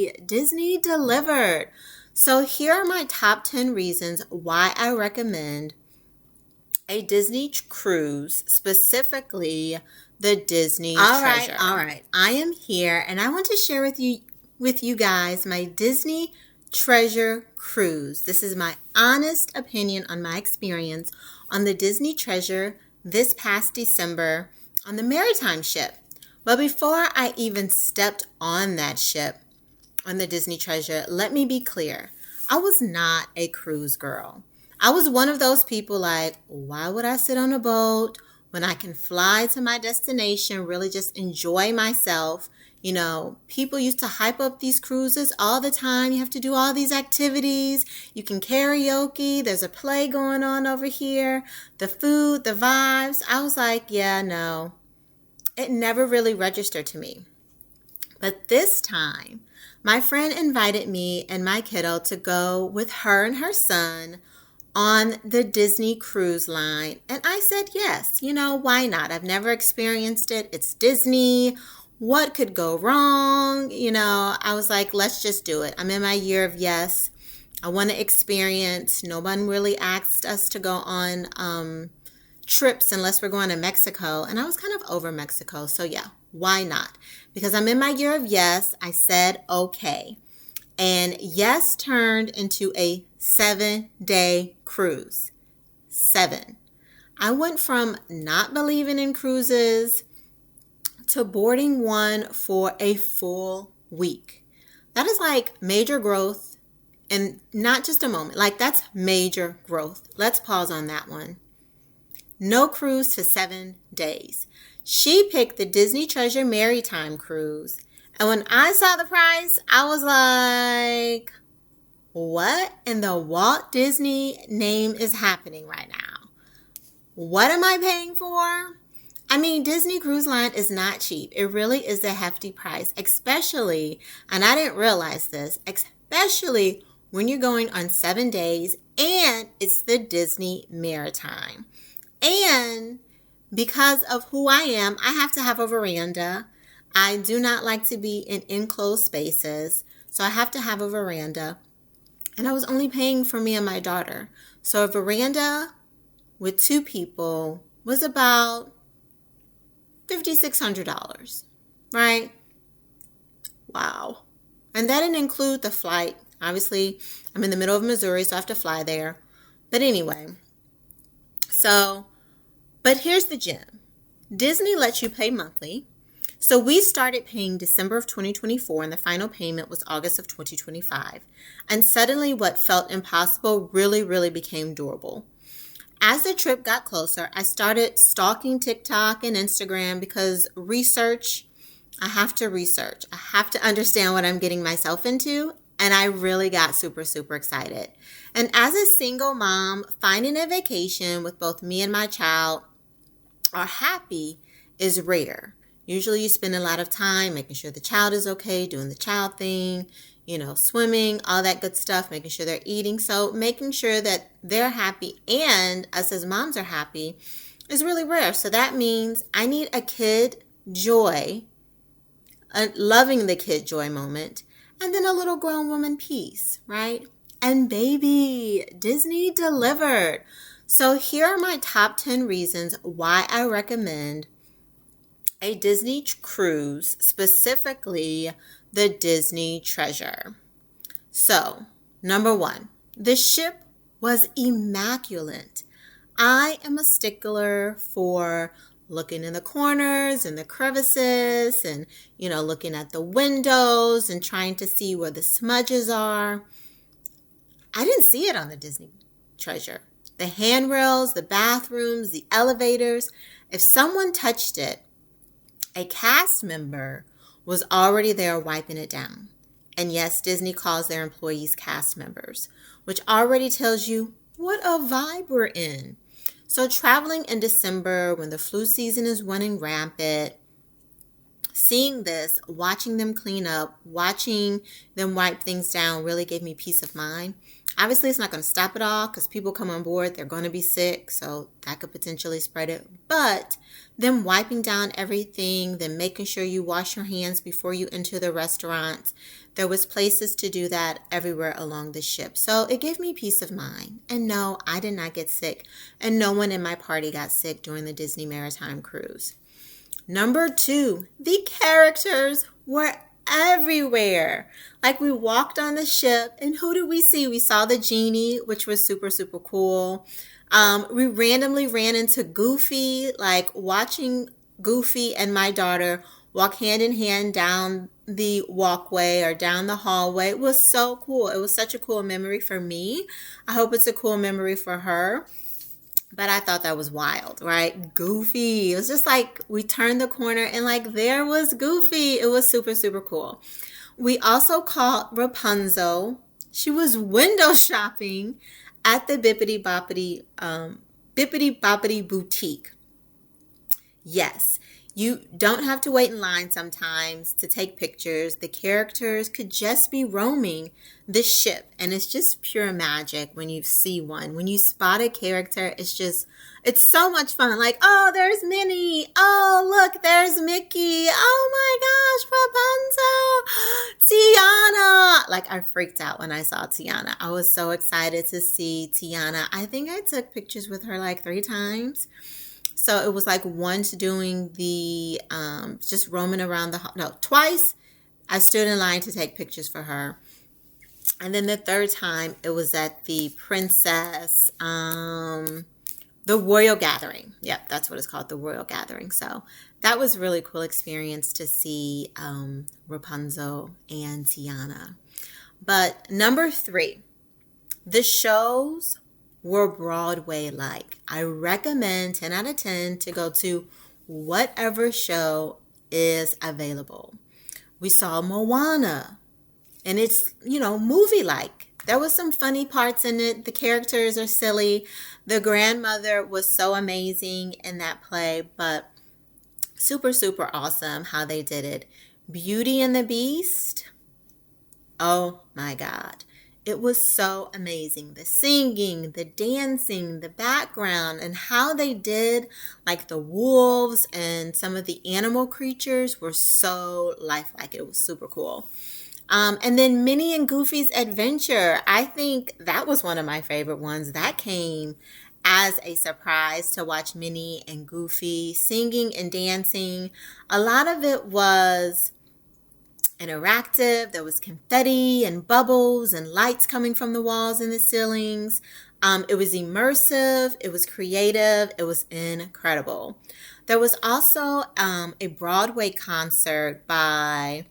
baby, Disney delivered. So here are my top 10 reasons why I recommend a Disney cruise, specifically the Disney Treasure. All right. I am here and I want to share with you guys my Disney Treasure Cruise. This is my honest opinion on my experience on the Disney Treasure this past December on the Maritime ship. But before I even stepped on that ship, on the Disney Treasure, let me be clear. I was not a cruise girl. I was one of those people like, why would I sit on a boat when I can fly to my destination, really just enjoy myself? You know, people used to hype up these cruises all the time. You have to do all these activities. You can karaoke. There's a play going on over here. The food, the vibes. I was like, yeah, no. It never really registered to me. But this time, my friend invited me and my kiddo to go with her and her son on the Disney Cruise Line. And I said, yes, why not? I've never experienced it. It's Disney. What could go wrong? I was like, let's just do it. I'm in my year of yes. I want to experience. No one really asked us to go on trips unless we're going to Mexico. And I was kind of over Mexico. So yeah, why not? Because I'm in my year of yes, I said okay. And yes turned into a 7-day cruise. 7. I went from not believing in cruises to boarding one for a full week. That is like major growth, and not just a moment. Like, that's major growth. Let's pause on that one. No cruise for 7 days. She picked the Disney Treasure Merrytime Cruise. And when I saw the price, I was like, what in the Walt Disney name is happening right now? What am I paying for? I mean, Disney Cruise Line is not cheap. It really is a hefty price, especially, and I didn't realize this, especially when you're going on 7 days and it's the Disney Maritime. And because of who I am, I have to have a veranda. I do not like to be in enclosed spaces, so I have to have a veranda. And I was only paying for me and my daughter. So a veranda with 2 people was about $5,600, right? Wow. And that didn't include the flight. Obviously, I'm in the middle of Missouri, so I have to fly there. But anyway, but here's the gem. Disney lets you pay monthly. So we started paying December of 2024, and the final payment was August of 2025. And suddenly what felt impossible really became doable. As the trip got closer, I started stalking TikTok and Instagram because I have to research. I have to understand what I'm getting myself into. And I really got super excited. And as a single mom, finding a vacation with both me and my child are happy is rare. Usually you spend a lot of time making sure the child is okay, doing the child thing, swimming, all that good stuff, making sure they're eating. So making sure that they're happy and us as moms are happy is really rare. So that means I need a kid joy, a loving the kid joy moment, and then a little grown woman peace, right? And baby, Disney delivered. So here are my top 10 reasons why I recommend a Disney cruise, specifically the Disney Treasure. So, number 1, the ship was immaculate. I am a stickler for looking in the corners and the crevices and, looking at the windows and trying to see where the smudges are. I didn't see it on the Disney Treasure. The handrails, the bathrooms, the elevators, if someone touched it, a cast member was already there wiping it down. And yes, Disney calls their employees cast members, which already tells you what a vibe we're in. So traveling in December when the flu season is running rampant, seeing this, watching them clean up, watching them wipe things down really gave me peace of mind. Obviously, it's not going to stop it all because people come on board, they're going to be sick, so that could potentially spread it. But them wiping down everything, then making sure you wash your hands before you enter the restaurant, there was places to do that everywhere along the ship. So it gave me peace of mind. And no, I did not get sick, and no one in my party got sick during the Disney Maritime Cruise. Number 2, the characters were everywhere. Like, we walked on the ship, and who did we see? We saw the genie, which was super, super cool. We randomly ran into Goofy, like watching Goofy and my daughter walk hand in hand down the walkway or down the hallway. It was so cool. It was such a cool memory for me. I hope it's a cool memory for her. But I thought that was wild, right? Goofy. It was just like we turned the corner and like there was Goofy. It was super, super cool. We also caught Rapunzel. She was window shopping at the Bippity Boppity Boutique. Yes, you don't have to wait in line sometimes to take pictures. The characters could just be roaming the ship, and it's just pure magic when you see one. When you spot a character, it's so much fun. Like, oh, there's Minnie. Oh, look, there's Mickey. Oh my gosh, Rapunzel. Tiana. Like, I freaked out when I saw Tiana. I was so excited to see Tiana. I think I took pictures with her like 3 times. So it was like once doing the, just roaming around twice I stood in line to take pictures for her. And then the 3rd time it was at the Princess, the Royal Gathering. Yep, that's what it's called, the Royal Gathering. So that was a really cool experience to see Rapunzel and Tiana. But number 3, the shows were Broadway-like. I recommend 10 out of 10 to go to whatever show is available. We saw Moana, and it's, movie-like. There was some funny parts in it. The characters are silly. The grandmother was so amazing in that play, but super, super awesome how they did it. Beauty and the Beast. Oh my God. It was so amazing. The singing, the dancing, the background, and how they did, like the wolves and some of the animal creatures were so lifelike. It was super cool. And then Minnie and Goofy's Adventure. I think that was one of my favorite ones. That came as a surprise to watch Minnie and Goofy singing and dancing. A lot of it was interactive. There was confetti and bubbles and lights coming from the walls and the ceilings. It was immersive. It was creative. It was incredible. There was also a Broadway concert by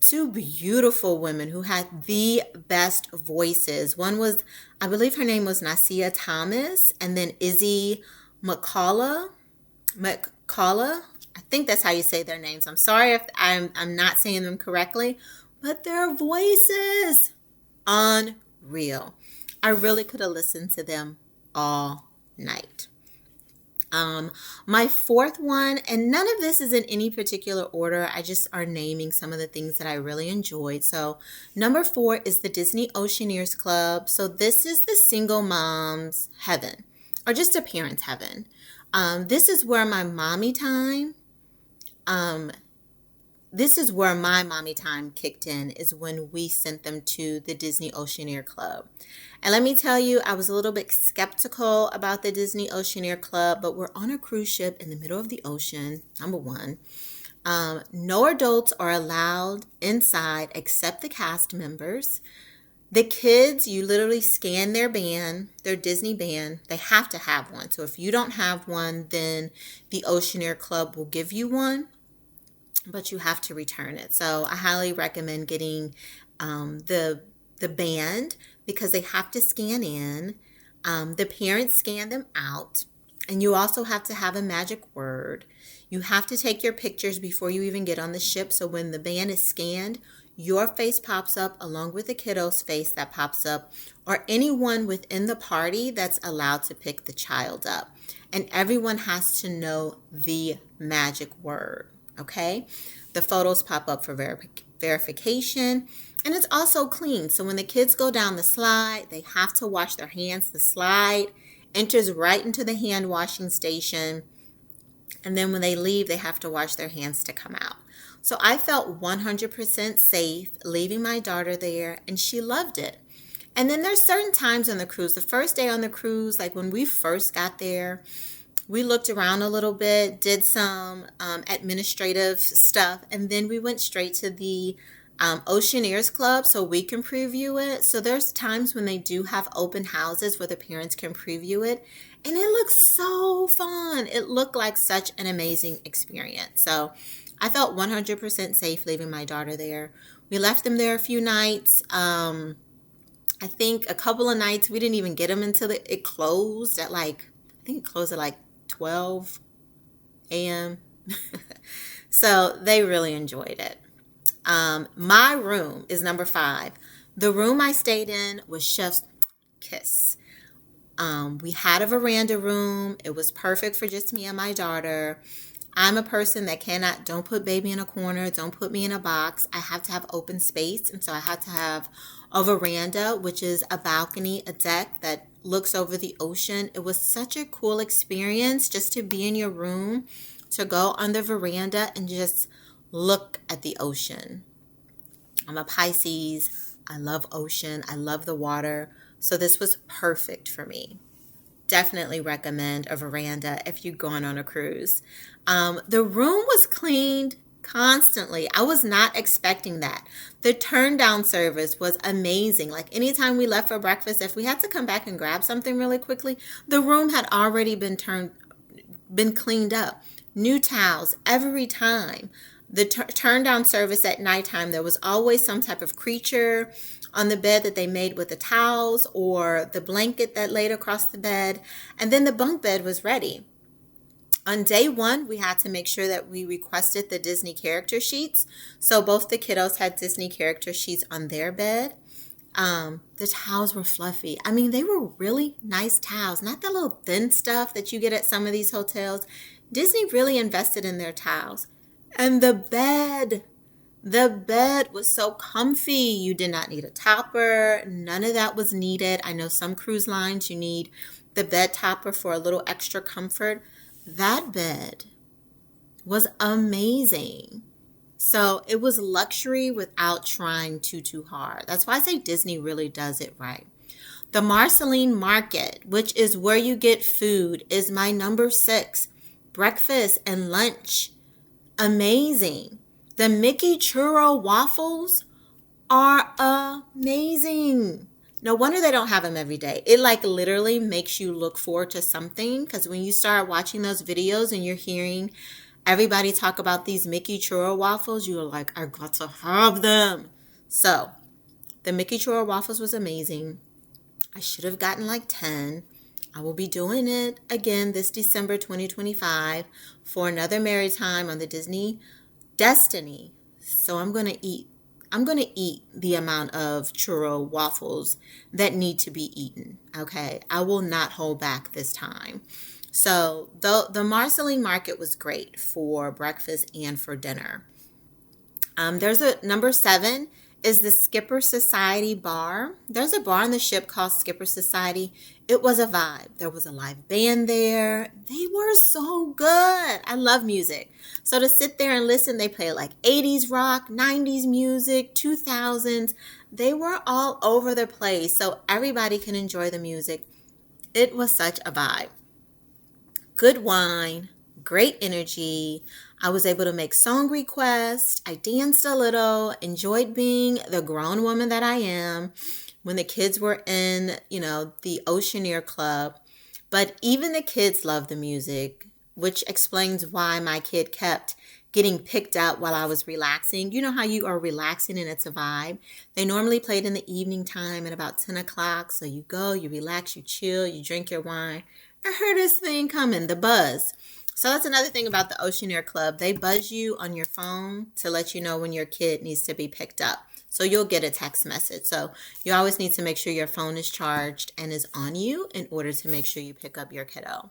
2 beautiful women who had the best voices. One was, I believe her name was Nasia Thomas, and then Izzy McCullough. I think that's how you say their names. I'm sorry if I'm not saying them correctly, but their voices, unreal. I really could have listened to them all night. My 4th one, and none of this is in any particular order. I just are naming some of the things that I really enjoyed. So number 4 is the Disney Oceaneer Club. So this is the single mom's heaven, or just a parent's heaven. This is where my mommy time kicked in, is when we sent them to the Disney Oceaneer Club. And let me tell you, I was a little bit skeptical about the Disney Oceaneer Club, but we're on a cruise ship in the middle of the ocean, number 1. No adults are allowed inside except the cast members. The kids, you literally scan their band, their Disney band. They have to have one. So if you don't have one, then the Oceaneer Club will give you one, but you have to return it. So I highly recommend getting the band, because they have to scan in. The parents scan them out. And you also have to have a magic word. You have to take your pictures before you even get on the ship. So when the band is scanned, your face pops up along with the kiddo's face that pops up, or anyone within the party that's allowed to pick the child up. And everyone has to know the magic word, okay? The photos pop up for verification. And it's also clean. So when the kids go down the slide, they have to wash their hands. The slide enters right into the hand washing station. And then when they leave, they have to wash their hands to come out. So I felt 100% safe leaving my daughter there, and she loved it. And then there's certain times on the cruise. The first day on the cruise, like when we first got there, we looked around a little bit, did some administrative stuff, and then we went straight to the Oceaneer Club so we can preview it. So there's times when they do have open houses where the parents can preview it. And it looks so fun. It looked like such an amazing experience. So I felt 100% safe leaving my daughter there. We left them there a few nights. I think a couple of nights we didn't even get them until it closed at I think it closed at 12 a.m. So they really enjoyed it. My room is number 5. The room I stayed in was chef's kiss. We had a veranda room. It was perfect for just me and my daughter. I'm a person that don't put baby in a corner, don't put me in a box. I have to have open space. And so I had to have a veranda, which is a balcony, a deck that looks over the ocean. It was such a cool experience just to be in your room, to go on the veranda and just look at the ocean. I'm a Pisces. I love ocean. I love the water. So this was perfect for me. Definitely recommend a veranda if you're going on a cruise. The room was cleaned constantly. I was not expecting that. The turn down service was amazing. Like anytime we left for breakfast, if we had to come back and grab something really quickly, the room had already been cleaned up. New towels every time. The turn down service at nighttime, there was always some type of creature on the bed that they made with the towels or the blanket that laid across the bed. And then the bunk bed was ready. On day 1, we had to make sure that we requested the Disney character sheets. So both the kiddos had Disney character sheets on their bed. The towels were fluffy. I mean, they were really nice towels, not the little thin stuff that you get at some of these hotels. Disney really invested in their towels. And the bed was so comfy. You did not need a topper. None of that was needed. I know some cruise lines, you need the bed topper for a little extra comfort. That bed was amazing. So it was luxury without trying too hard. That's why I say Disney really does it right. The Marceline Market, which is where you get food, is my number 6. Breakfast and lunch. Amazing. The Mickey churro waffles are amazing. No wonder they don't have them every day. It literally makes you look forward to something, because when you start watching those videos and you're hearing everybody talk about these Mickey churro waffles, you're like, I got to have them. So the Mickey churro waffles was amazing. I should have gotten 10. I will be doing it again this December 2025 for another Merrytime on the Disney Destiny. So I'm going to eat the amount of churro waffles that need to be eaten. Okay. I will not hold back this time. So the Marceline Market was great for breakfast and for dinner. There's a number 7 is the Skipper Society bar. There's a bar on the ship called Skipper Society. It was a vibe. There was a live band there. They were so good. I love music. So to sit there and listen, they play 80s rock, 90s music, 2000s. They were all over the place, so everybody can enjoy the music. It was such a vibe. Good wine, great energy. I was able to make song requests. I danced a little, enjoyed being the grown woman that I am when the kids were in, the Oceaneer Club. But even the kids loved the music, which explains why my kid kept getting picked out while I was relaxing. You know how you are relaxing and it's a vibe. They normally played in the evening time at about 10 o'clock. So you go, you relax, you chill, you drink your wine. I heard this thing coming, the buzz. So that's another thing about the Oceaneer Club. They buzz you on your phone to let you know when your kid needs to be picked up. So you'll get a text message. So you always need to make sure your phone is charged and is on you in order to make sure you pick up your kiddo.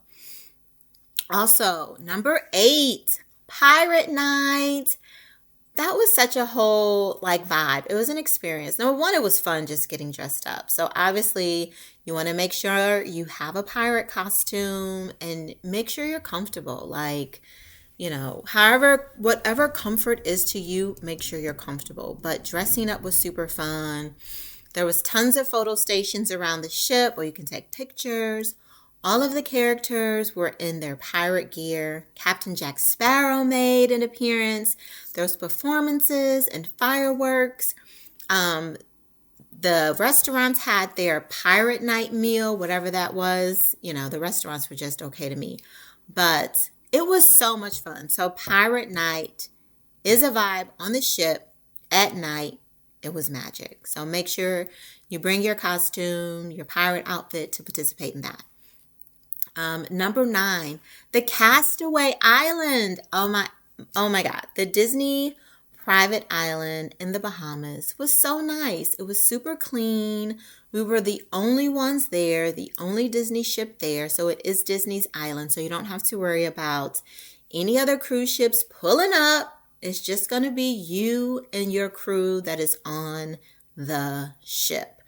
Also, number 8, Pirate Night. that was such a whole like vibe. It was an experience. Number one, it was fun just getting dressed up. So obviously you want to make sure you have a pirate costume and make sure you're comfortable. Like, however, whatever comfort is to you, make sure you're comfortable. But dressing up was super fun. There was tons of photo stations around the ship where you can take pictures. All of the characters were in their pirate gear. Captain Jack Sparrow made an appearance. There was performances and fireworks. The restaurants had their pirate night meal, whatever that was. The restaurants were just okay to me. But it was so much fun. So pirate night is a vibe on the ship at night. It was magic. So make sure you bring your costume, your pirate outfit to participate in that. Number 9, the Castaway Island. Oh my God. The Disney private island in the Bahamas was so nice. It was super clean. We were the only ones there, the only Disney ship there. So it is Disney's island. So you don't have to worry about any other cruise ships pulling up. It's just going to be you and your crew that is on the ship.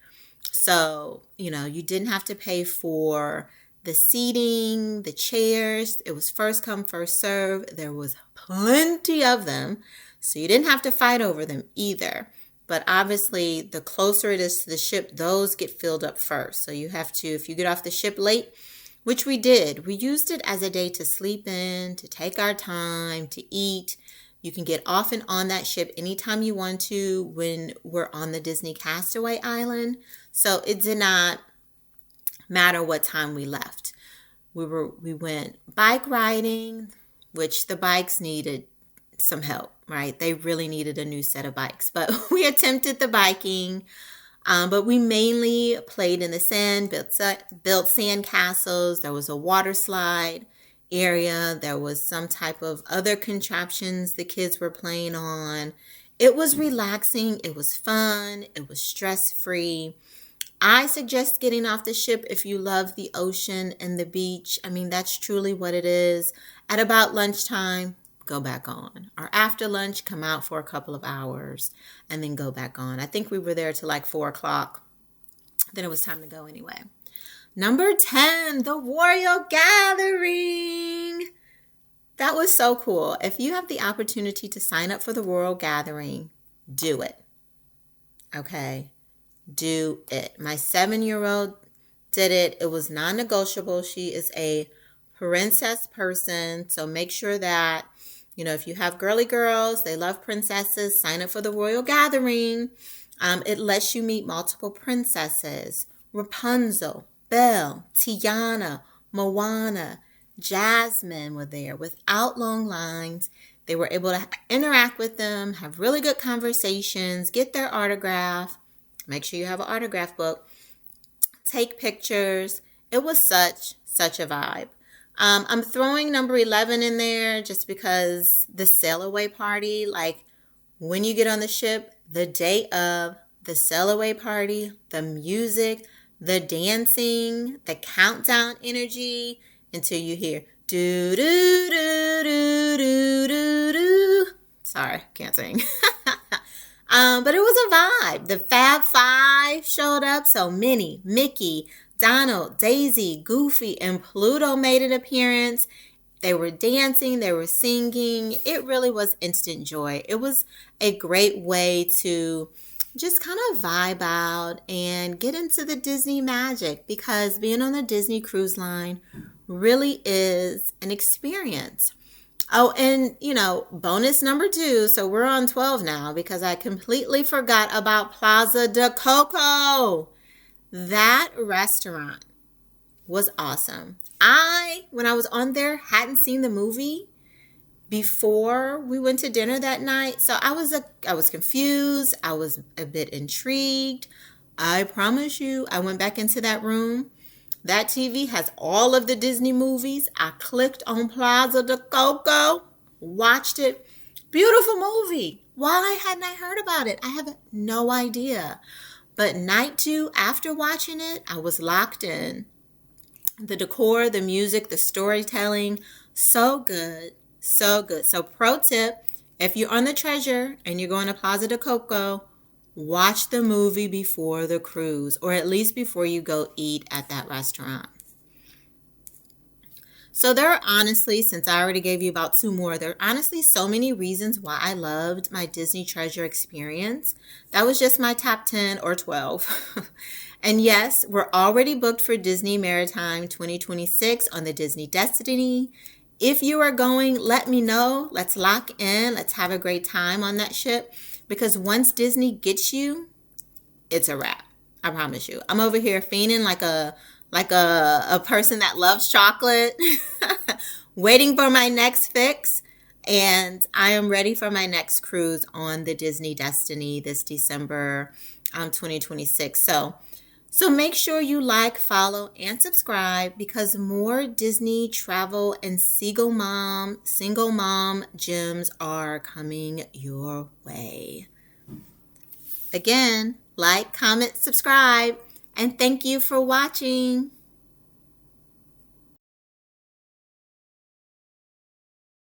So, you didn't have to pay for the seating, the chairs. It was first come, first serve. There was plenty of them. So you didn't have to fight over them either. But obviously, the closer it is to the ship, those get filled up first. So you have to, if you get off the ship late, which we did, we used it as a day to sleep in, to take our time, to eat. You can get off and on that ship anytime you want to when we're on the Disney Castaway Island. So it did not matter what time we left. We went bike riding, which the bikes needed some help, right? They really needed a new set of bikes, but we attempted the biking. But we mainly played in the sand, built sand castles. There was a water slide area. There was some type of other contraptions the kids were playing on. It was relaxing. It was fun. It was stress-free. I suggest getting off the ship if you love the ocean and the beach. I mean, that's truly what it is. At about lunchtime, go back on. Or after lunch, come out for a couple of hours and then go back on. I think we were there till like 4 o'clock. Then it was time to go anyway. Number 10, the Royal Gathering. That was so cool. If you have the opportunity to sign up for the Royal Gathering, do it. Okay? Do it. My 7-year-old did it. It was non-negotiable. She is a princess person. So make sure that, if you have girly girls, they love princesses, sign up for the Royal Gathering. It lets you meet multiple princesses. Rapunzel, Belle, Tiana, Moana, Jasmine were there without long lines. They were able to interact with them, have really good conversations, get their autograph. Make sure you have an autograph book. Take pictures. It was such a vibe. I'm throwing number 11 in there just because the sail away party, like when you get on the ship, the day of the sail away party, the music, the dancing, the countdown energy until you hear do do do do do do do. Sorry, can't sing. But it was a vibe. The Fab Five showed up. So Minnie, Mickey, Donald, Daisy, Goofy, and Pluto made an appearance. They were dancing. They were singing. It really was instant joy. It was a great way to just kind of vibe out and get into the Disney magic, because being on the Disney Cruise Line really is an experience. Oh, and, bonus number 2. So we're on 12 now because I completely forgot about Plaza de Coco. That restaurant was awesome. When I was on there, hadn't seen the movie before we went to dinner that night. So I was confused. I was a bit intrigued. I promise you, I went back into that room. That TV has all of the Disney movies. I clicked on Plaza de Coco, watched it. Beautiful movie. Why hadn't I heard about it? I have no idea. But night 2, after watching it, I was locked in. The decor, the music, the storytelling, so good, so good. So pro tip, if you're on the Treasure and you're going to Plaza de Coco, watch the movie before the cruise, or at least before you go eat at that restaurant. So there are honestly, since I already gave you about 2 more, there are honestly so many reasons why I loved my Disney Treasure experience. That was just my top 10 or 12. And yes, we're already booked for Disney Maritime 2026 on the Disney Destiny. If you are going, let me know. Let's lock in. Let's have a great time on that ship. Because once Disney gets you, it's a wrap. I promise you. I'm over here fiending like a person that loves chocolate, waiting for my next fix. And I am ready for my next cruise on the Disney Destiny this December 2026. So make sure you like, follow, and subscribe, because more Disney travel and single mom gems are coming your way. Again, like, comment, subscribe, and thank you for watching.